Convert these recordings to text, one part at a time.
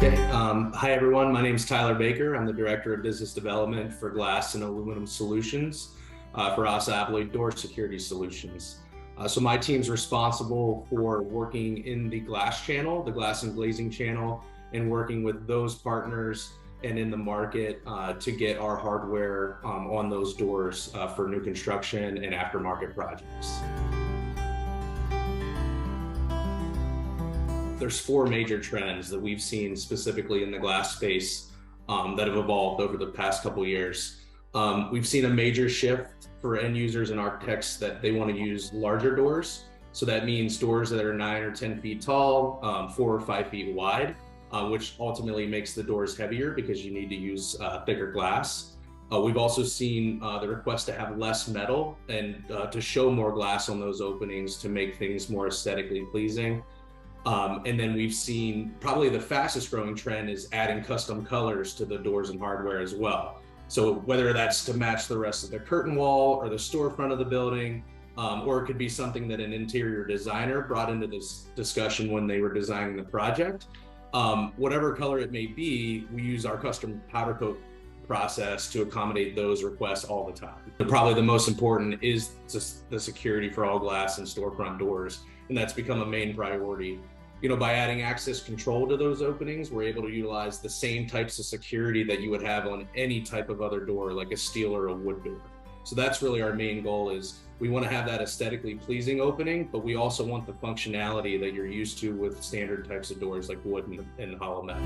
Okay. Hi, everyone. My name is Tyler Baker. I'm the Director of Business Development for Glass and Aluminum Solutions for ASSA ABLOY Door Security Solutions. So my team's responsible for working in the glass channel, the glass and glazing channel, and working with those partners and in the market to get our hardware on those doors for new construction and aftermarket projects. There's four major trends that we've seen specifically in the glass space that have evolved over the past couple of years. We've seen a major shift for end users and architects that they want to use larger doors. So that means doors that are 9 or 10 feet tall, 4 or 5 feet wide, which ultimately makes the doors heavier because you need to use thicker glass. We've also seen the request to have less metal and to show more glass on those openings to make things more aesthetically pleasing. And then we've seen probably the fastest growing trend is adding custom colors to the doors and hardware as well. So whether that's to match the rest of the curtain wall or the storefront of the building, or it could be something that an interior designer brought into this discussion when they were designing the project. Whatever color it may be, we use our custom powder coat process to accommodate those requests all the time. But probably the most important is just the security for all glass and storefront doors, and that's become a main priority. You know, by adding access control to those openings, we're able to utilize the same types of security that you would have on any type of other door, like a steel or a wood door. So that's really our main goal. Is we want to have that aesthetically pleasing opening, but we also want the functionality that you're used to with standard types of doors like wood and hollow metal.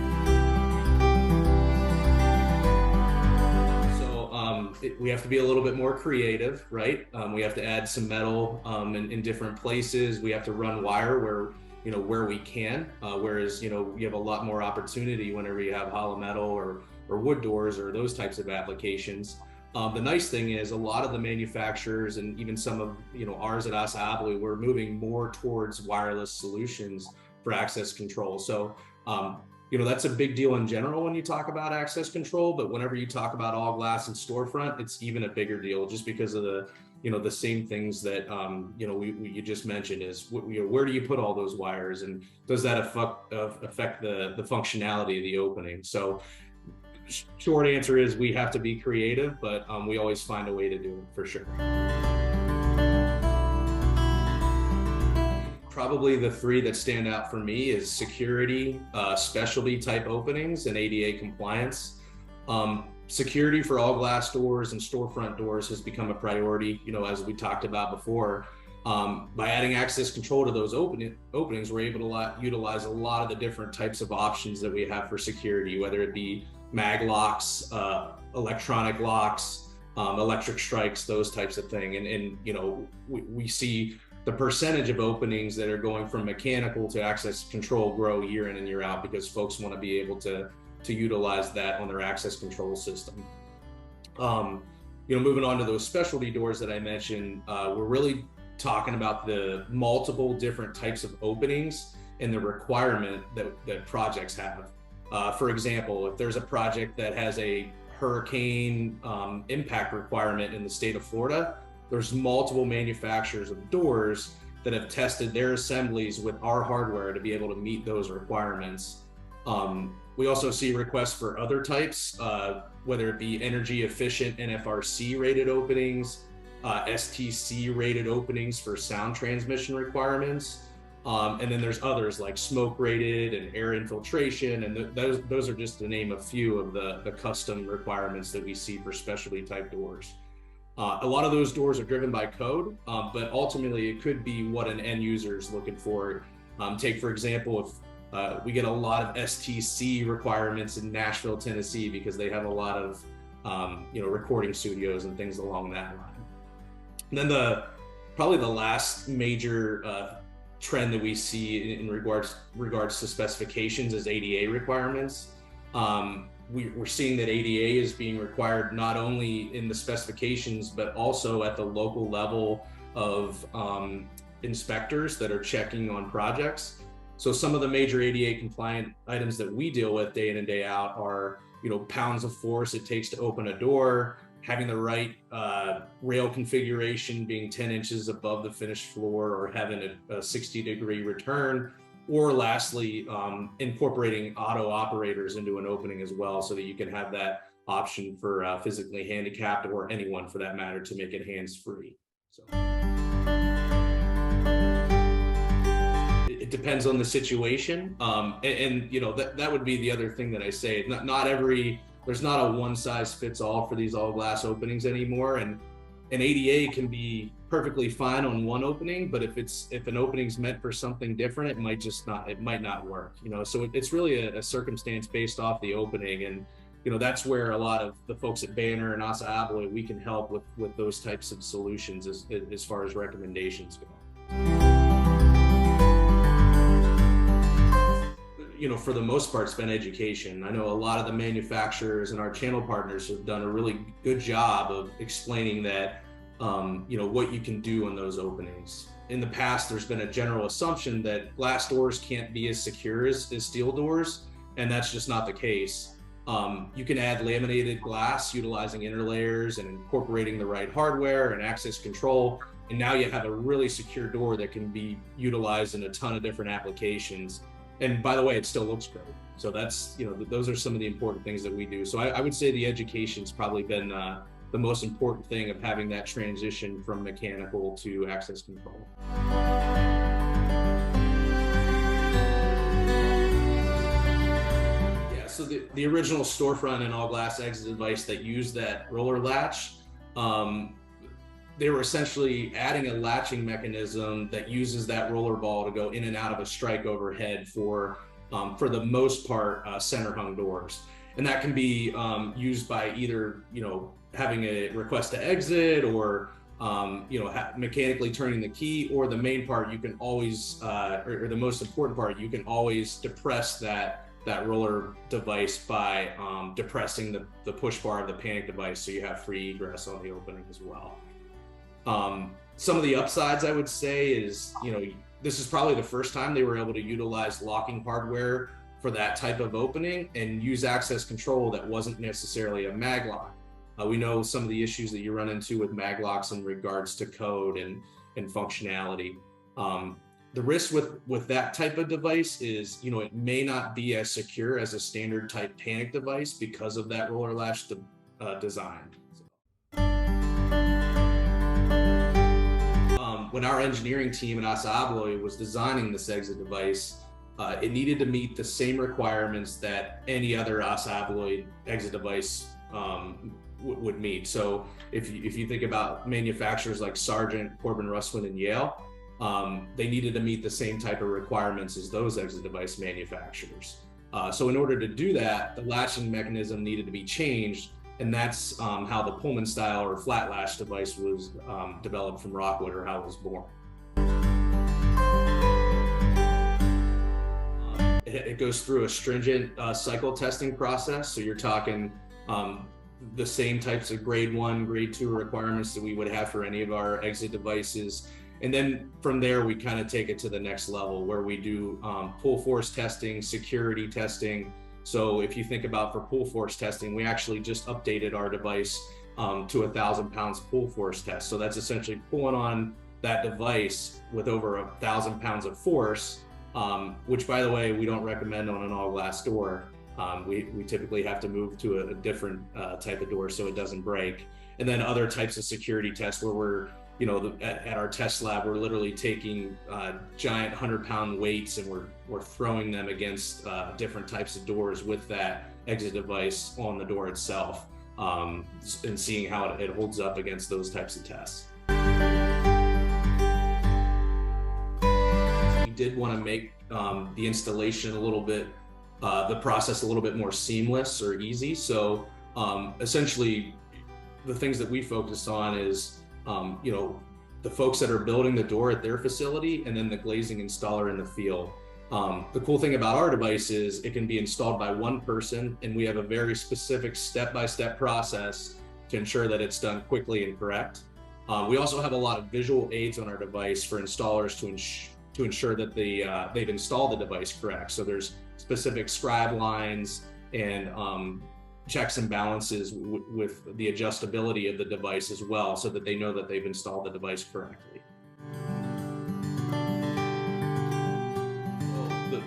We have to be a little bit more creative, right? We have to add some metal in different places. We have to run wire where we can, whereas you have a lot more opportunity whenever you have hollow metal or wood doors or those types of applications. The nice thing is a lot of the manufacturers and even some of ours at ASSA ABLOY, we're moving more towards wireless solutions for access control. So that's a big deal in general when you talk about access control, but whenever you talk about all glass and storefront, it's even a bigger deal just because of the same things that you just mentioned is where do you put all those wires and does that affect the functionality of the opening? So short answer is we have to be creative, but we always find a way to do it for sure. Probably the three that stand out for me is security, specialty type openings, and ADA compliance. Security for all glass doors and storefront doors has become a priority, as we talked about before. By adding access control to those openings, we're able to utilize a lot of the different types of options that we have for security, whether it be mag locks, electronic locks, electric strikes, those types of things. And we see the percentage of openings that are going from mechanical to access control grow year in and year out because folks want to be able to utilize that on their access control system. Moving on to those specialty doors that I mentioned, we're really talking about the multiple different types of openings and the requirement that projects have. For example, if there's a project that has a hurricane impact requirement in the state of Florida, there's multiple manufacturers of doors that have tested their assemblies with our hardware to be able to meet those requirements. We also see requests for other types, whether it be energy efficient NFRC rated openings, STC rated openings for sound transmission requirements. And then there's others like smoke rated and air infiltration. And those are just to name a few of the custom requirements that we see for specialty type doors. A lot of those doors are driven by code, but ultimately it could be what an end user is looking for. Take, for example, if we get a lot of STC requirements in Nashville, Tennessee, because they have a lot of recording studios and things along that line. And then probably the last major trend that we see in regards to specifications is ADA requirements. We're seeing that ADA is being required not only in the specifications, but also at the local level of inspectors that are checking on projects. So some of the major ADA compliant items that we deal with day in and day out are, pounds of force it takes to open a door, having the right rail configuration being 10 inches above the finished floor, or having a 60-degree return, Or lastly, incorporating auto operators into an opening as well, so that you can have that option for physically handicapped, or anyone for that matter, to make it hands-free. So it depends on the situation, and you know, that would be the other thing that I say. There's not a one-size-fits-all for these all-glass openings anymore, and an ADA can be perfectly fine on one opening, but if an opening's meant for something different, it might not work. You know, so it's really a circumstance based off the opening, and you know, that's where a lot of the folks at Banner and ASSA ABLOY, we can help with those types of solutions as far as recommendations go. You know, for the most part, it's been education. I know a lot of the manufacturers and our channel partners have done a really good job of explaining that, you know, what you can do on those openings. In the past, there's been a general assumption that glass doors can't be as secure as steel doors, and that's just not the case. You can add laminated glass utilizing interlayers and incorporating the right hardware and access control, and now you have a really secure door that can be utilized in a ton of different applications. And by the way, it still looks great. So that's, you know, those are some of the important things that we do. So I would say the education's probably been the most important thing of having that transition from mechanical to access control. Yeah, so the original Storefront and all glass exit device that used that roller latch, they were essentially adding a latching mechanism that uses that roller ball to go in and out of a strike overhead for the most part, center hung doors. And that can be used by either, you know, having a request to exit, or, you know, mechanically turning the key, or the main part, you can always, or the most important part, you can always depress that roller device by depressing the push bar of the panic device, so you have free egress on the opening as well. Some of the upsides, I would say, is, you know, this is probably the first time they were able to utilize locking hardware for that type of opening and use access control that wasn't necessarily a mag lock. We know some of the issues that you run into with mag locks in regards to code and functionality. The risk with that type of device is, you know, it may not be as secure as a standard type panic device because of that roller latch design. When our engineering team at ASSA ABLOY was designing this exit device, it needed to meet the same requirements that any other ASSA ABLOY exit device would meet. So if you think about manufacturers like Sargent, Corbin, Russwin, and Yale, they needed to meet the same type of requirements as those exit device manufacturers. So in order to do that, the latching mechanism needed to be changed, and that's how the Pullman style or flat latch device was developed from Rockwood, or how it was born. It goes through a stringent cycle testing process. So you're talking the same types of grade 1, grade 2 requirements that we would have for any of our exit devices. And then from there, we kind of take it to the next level where we do pull force testing, security testing. So if you think about for pull force testing, we actually just updated our device to 1,000 pounds pull force test. So that's essentially pulling on that device with over 1,000 pounds of force, which, by the way, we don't recommend on an all glass door. We typically have to move to a different type of door so it doesn't break. And then other types of security tests where we're, you know, at our test lab, we're literally taking giant 100-pound weights and we're throwing them against different types of doors with that exit device on the door itself, and seeing how it holds up against those types of tests. We did want to make the installation a little bit, the process a little bit more seamless or easy. So essentially, the things that we focused on is, you know, the folks that are building the door at their facility, and then the glazing installer in the field. The cool thing about our device is it can be installed by one person, and we have a very specific step-by-step process to ensure that it's done quickly and correct. We also have a lot of visual aids on our device for installers to ensure that they've installed the device correct. So there's specific scribe lines and checks and balances with the adjustability of the device as well, so that they know that they've installed the device correctly.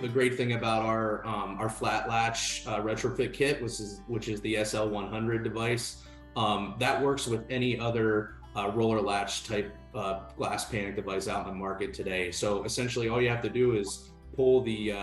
the great thing about our flat latch retrofit kit, which is the SL100 device, that works with any other roller latch type glass panic device out in the market today. So essentially, all you have to do is pull the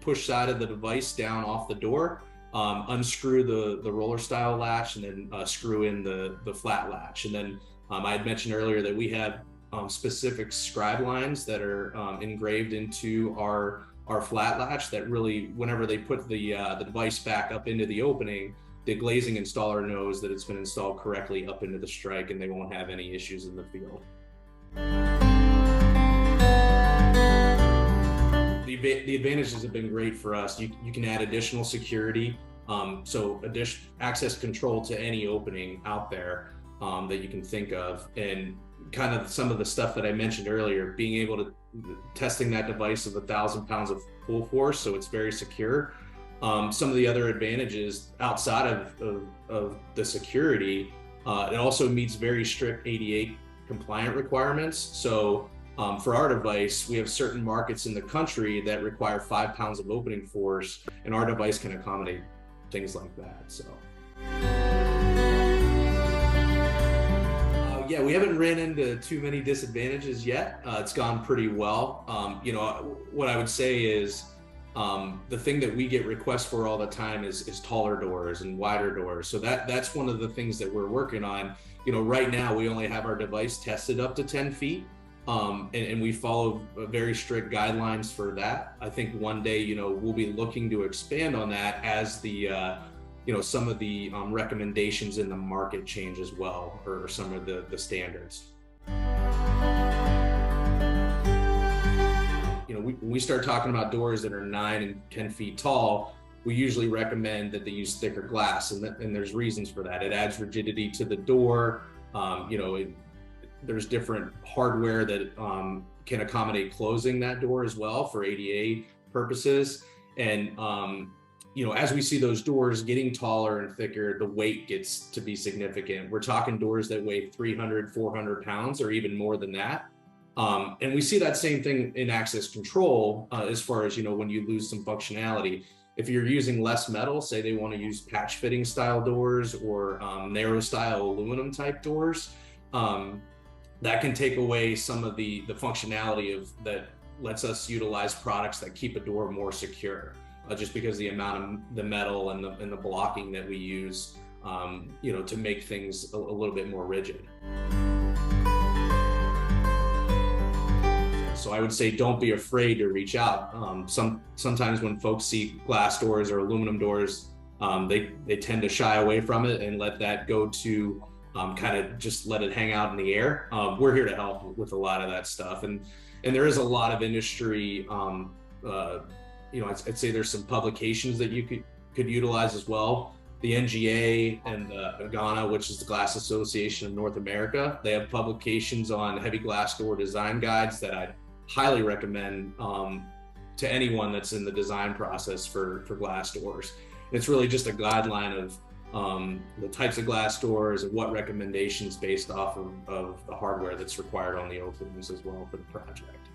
push side of the device down off the door, unscrew the roller style latch, and then screw in the flat latch. And then I had mentioned earlier that we have specific scribe lines that are engraved into our flat latch that really, whenever they put the device back up into the opening, the glazing installer knows that it's been installed correctly up into the strike, and they won't have any issues in the field. The advantages have been great for us. You can add additional security, so access control to any opening out there that you can think of, and kind of some of the stuff that I mentioned earlier, being able to testing that device with 1,000 pounds of pull force, so it's very secure. Some of the other advantages outside of the security, it also meets very strict ADA compliant requirements. So for our device, we have certain markets in the country that require 5 pounds of opening force, and our device can accommodate things like that. So yeah, we haven't ran into too many disadvantages yet. It's gone pretty well. You know, what I would say is the thing that we get requests for all the time is taller doors and wider doors. So that's one of the things that we're working on. You know, right now we only have our device tested up to 10 feet. And we follow very strict guidelines for that. I think one day, you know, we'll be looking to expand on that as the, you know, some of the recommendations in the market change as well, or some of the standards. You know, when we start talking about doors that are 9 and 10 feet tall, we usually recommend that they use thicker glass, and there's reasons for that. It adds rigidity to the door. You know, there's different hardware that can accommodate closing that door as well for ADA purposes. And you know, as we see those doors getting taller and thicker, the weight gets to be significant. We're talking doors that weigh 300, 400 pounds, or even more than that. And we see that same thing in access control as far as, you know, when you lose some functionality. If you're using less metal, say they want to use patch fitting style doors or narrow style aluminum type doors, that can take away some of the functionality that lets us utilize products that keep a door more secure, just because the amount of the metal and the blocking that we use, you know, to make things a little bit more rigid. So I would say don't be afraid to reach out. Sometimes when folks see glass doors or aluminum doors, they tend to shy away from it and let that go to kind of just let it hang out in the air. We're here to help with a lot of that stuff, and there is a lot of industry. You know, I'd say there's some publications that you could utilize as well. The NGA and the GANA, which is the Glass Association of North America, they have publications on heavy glass door design guides that I'd highly recommend to anyone that's in the design process for glass doors. It's really just a guideline of the types of glass doors and what recommendations based off of the hardware that's required on the openings as well for the project.